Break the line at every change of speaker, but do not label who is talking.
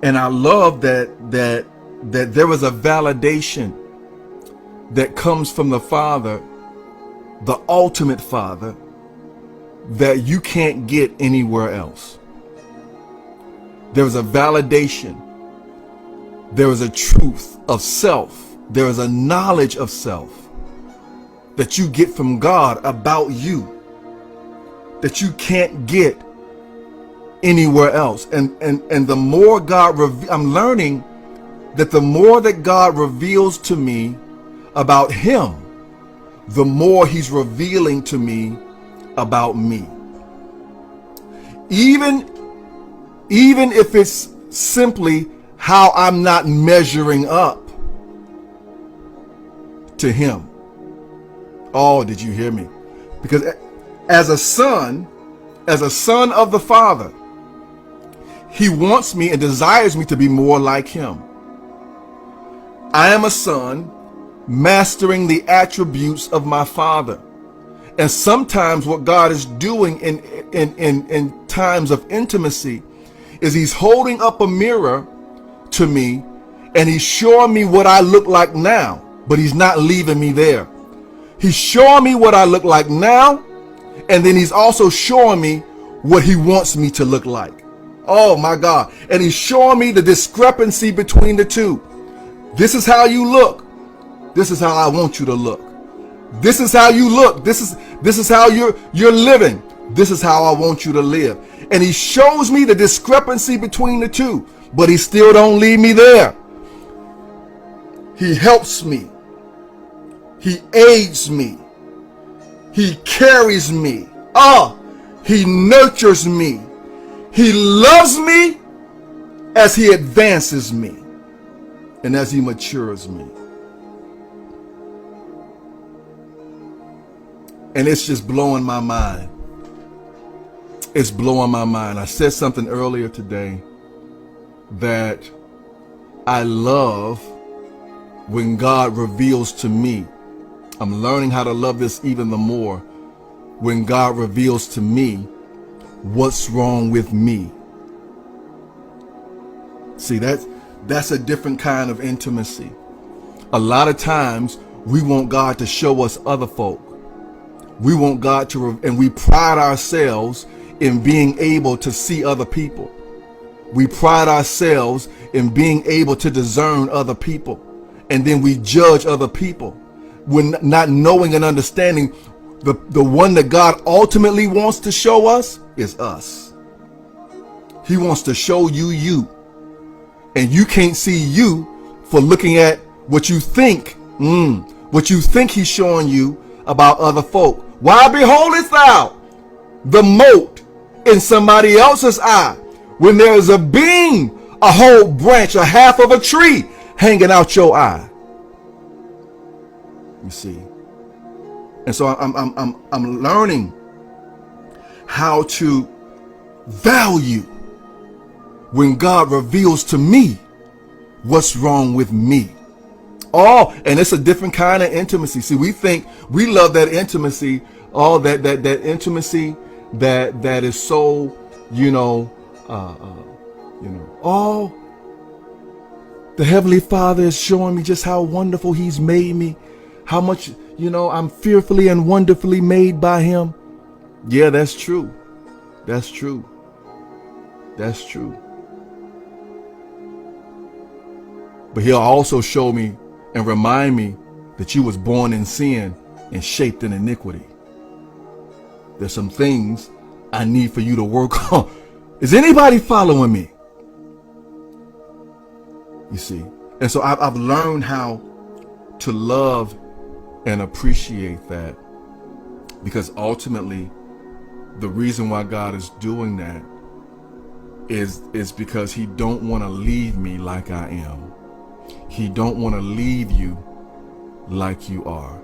And I love that there is a validation that comes from the Father, the ultimate Father, that you can't get anywhere else. There is a validation. There is a truth of self. There is a knowledge of self that you get from God about you that you can't get anywhere else. And the more God I'm learning that the more that God reveals to me about him, the more he's revealing to me about me. Even if it's simply how I'm not measuring up to him. Oh, did you hear me? Because as a son of the Father, he wants me and desires me to be more like him. I am a son mastering the attributes of my Father. And sometimes what God is doing in times of intimacy is he's holding up a mirror to me and he's showing me what I look like now, but he's not leaving me there. He's showing me what I look like now, and then he's also showing me what he wants me to look like. Oh my God. And he's showing me the discrepancy between the two. This is how you look. This is how I want you to look. This is how you look. This is how you're living. This is how I want you to live. And he shows me the discrepancy between the two, but he still don't leave me there. He helps me. He aids me. He carries me. He nurtures me. He loves me as he advances me and as he matures me. And it's just blowing my mind. It's blowing my mind. I said something earlier today that I love when God reveals to me. I'm learning how to love this even the more when God reveals to me what's wrong with me. See, that's a different kind of intimacy. A lot of times we want God to show us other folk. We want God to, and we pride ourselves in being able to see other people. We pride ourselves in being able to discern other people. And then we judge other people when not knowing and understanding the one that God ultimately wants to show us is us. He wants to show you you. And you can't see you for looking at what you think he's showing you about other folk. Why beholdest thou the mote in somebody else's eye when there is a beam, a whole branch, a half of a tree hanging out your eye? You see. And so I'm learning how to value when God reveals to me what's wrong with me. Oh, and it's a different kind of intimacy. See, we think we love that intimacy, that intimacy that is so, the Heavenly Father is showing me just how wonderful he's made me, how much, I'm fearfully and wonderfully made by him. Yeah, that's true. That's true. That's true. But he'll also show me and remind me that you was born in sin and shaped in iniquity. There's some things I need for you to work on. Is anybody following me? You see. And so I've learned how to love and appreciate that, because ultimately the reason why God is doing that is because he don't want to leave me like I am. He don't want to leave you like you are.